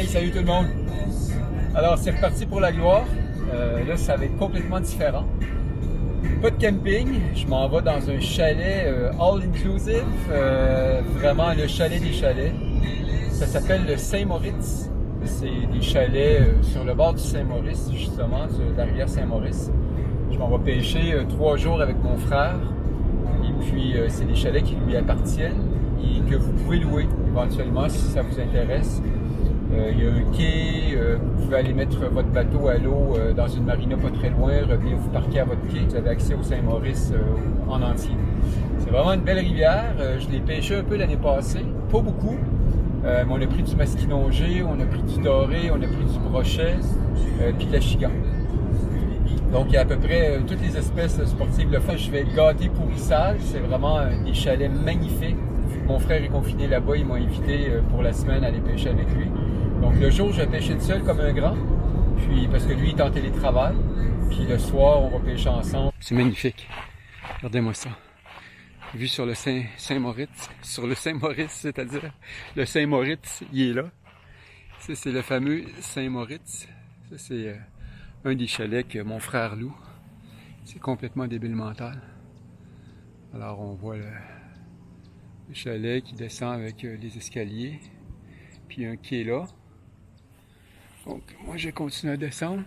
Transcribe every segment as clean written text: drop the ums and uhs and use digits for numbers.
Hey, salut tout le monde! Alors, c'est reparti pour la gloire. Là, ça va être complètement différent. Pas de camping, je m'en vais dans un chalet all-inclusive, vraiment le chalet des chalets. Ça s'appelle le Saint-Moritz. C'est des chalets sur le bord du Saint-Maurice, justement, de la rivière Saint-Maurice. Je m'en vais pêcher 3 jours avec mon frère. Et puis, c'est des chalets qui lui appartiennent et que vous pouvez louer éventuellement si ça vous intéresse. Il y a un quai, vous pouvez aller mettre votre bateau à l'eau dans une marina pas très loin, revenir vous parquer à votre quai. Vous avez accès au Saint-Maurice en entier. C'est vraiment une belle rivière. Je l'ai pêché un peu l'année passée, pas beaucoup. Mais on a pris du masquinongé, on a pris du doré, on a pris du brochet, puis de la chigan. Donc il y a à peu près toutes les espèces sportives. Le fun, je vais être gâté pourrissage. C'est vraiment des chalets magnifiques. Vu que mon frère est confiné là-bas, il m'a invité pour la semaine à aller pêcher avec lui. Donc le jour, je vais pêcher tout seul comme un grand. Puis parce que lui, il est en télétravail. Puis le soir, on va pêcher ensemble. C'est magnifique. Regardez-moi ça. Vue sur le Saint-Moritz. Sur le Saint-Maurice, c'est-à-dire le Saint-Moritz, il est là. Ça, c'est le fameux Saint-Moritz. Ça, c'est un des chalets que mon frère loue. C'est complètement débile mental. Alors on voit le chalet qui descend avec les escaliers. Puis un quai là. Donc moi je continue à descendre.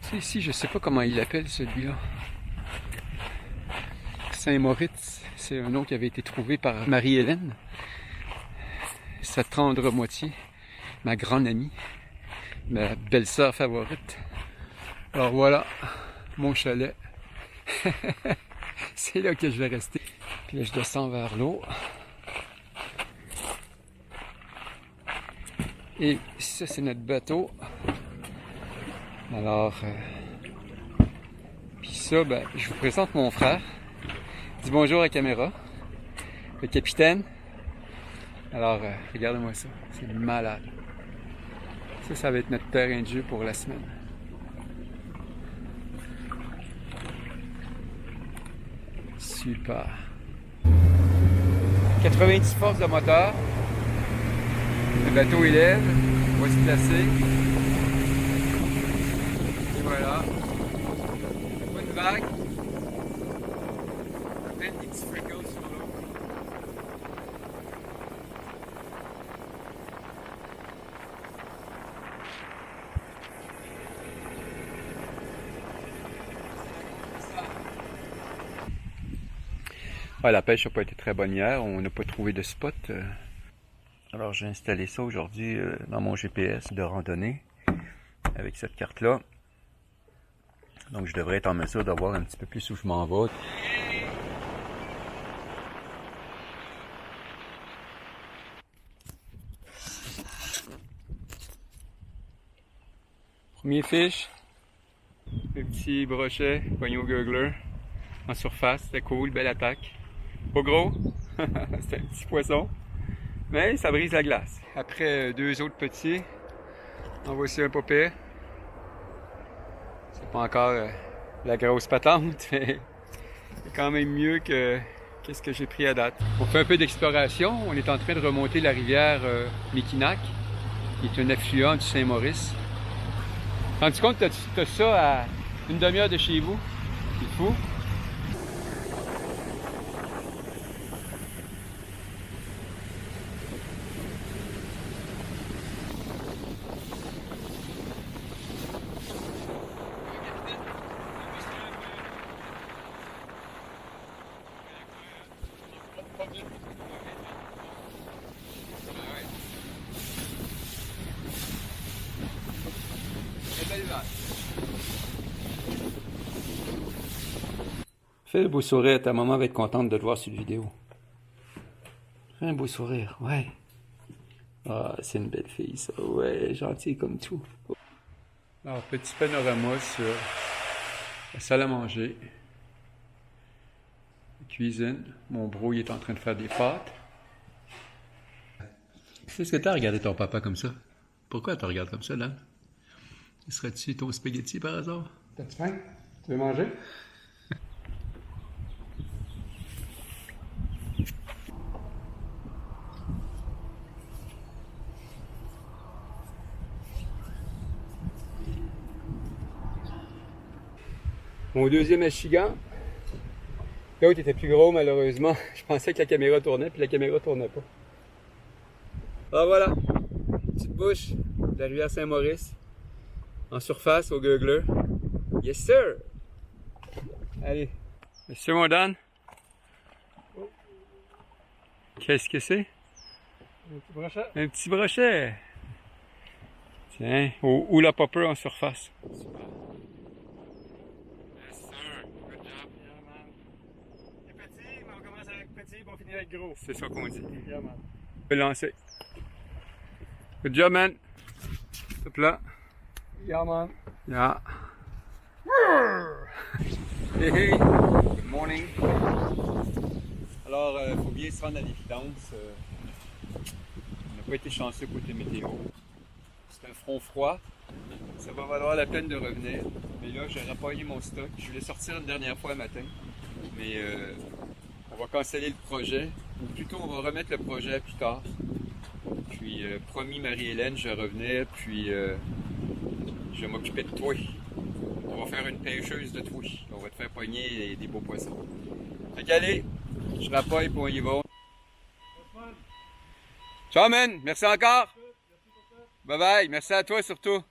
C'est ici, je sais pas comment il l'appelle celui-là. Saint-Moritz, c'est un nom qui avait été trouvé par Marie-Hélène, sa tendre moitié, ma grande amie, ma belle-sœur favorite. Alors voilà, mon chalet. C'est là que je vais rester. Puis là, je descends vers l'eau. Et ça, c'est notre bateau. Alors, puis ça, ben, je vous présente mon frère. Dis bonjour à la caméra. Le capitaine. Alors, regardez-moi ça. C'est malade. Ça va être notre terrain de jeu pour la semaine. Super. 90 forces de moteur. Le bateau élève. On va se placer. Et voilà. Pas de vague. À peine des petits freckles sur l'eau. Ah, la pêche n'a pas été très bonne hier, on n'a pas trouvé de spot. Alors j'ai installé ça aujourd'hui dans mon GPS de randonnée avec cette carte-là. Donc je devrais être en mesure de voir un petit peu plus où je m'en vais. Premier fiche, le petit brochet, poignet au gurgler en surface, c'était cool, belle attaque. Pas gros, c'était un petit poisson, mais ça brise la glace. Après 2 autres petits, en voici un popet. C'est pas encore la grosse patente, mais c'est quand même mieux que ce que j'ai pris à date. On fait un peu d'exploration, on est en train de remonter la rivière Mekinac, qui est un affluent du Saint-Maurice. Rendu compte que tu as ça à une demi-heure de chez vous? C'est fou. Fais le beau sourire, ta maman va être contente de te voir sur la vidéo. Fais un beau sourire, ouais. Ah, c'est une belle fille, ça. Ouais, gentille comme tout. Alors, petit panorama sur la salle à manger, la cuisine. Mon bro, il est en train de faire des pâtes. Qu'est-ce que t'as regardé ton papa comme ça? Pourquoi tu regardes comme ça, là? Serais-tu ton spaghetti par hasard? T'as-tu faim? Tu veux manger? Mon deuxième achigan. L'autre était plus gros malheureusement. Je pensais que la caméra tournait, puis la caméra tournait pas. Alors voilà, petite bouche de la rivière Saint-Maurice. En surface au Googler. Yes sir! Allez. Monsieur mon Dan. Qu'est-ce que c'est? Un petit brochet. Un petit brochet. Tiens, ou la popper en surface. Super. Yes sir, good job. Yeah, man. Il est petit, mais on commence avec petit, puis on finit avec gros. C'est ça qu'on dit. Yeah, man. On peut lancer. Good job, man. Hop là. Yeah, man. Yeah. Hey, hey. Good morning. Alors, il faut bien se rendre à l'évidence. On n'a pas été chanceux côté météo. C'est un front froid. Ça va valoir la peine de revenir. Mais là, j'ai repaillé mon stock. Je voulais sortir une dernière fois le matin. Mais on va canceller le projet. Ou plutôt, on va remettre le projet à plus tard. Puis, promis Marie-Hélène, je vais revenir. Puis, je vais m'occuper de toi. On va faire une pêcheuse de toi. On va te faire pogner des beaux poissons. Fait qu'allez, je rapaille pour on y va. Ciao, man! Merci encore! Bye bye! Merci à toi surtout!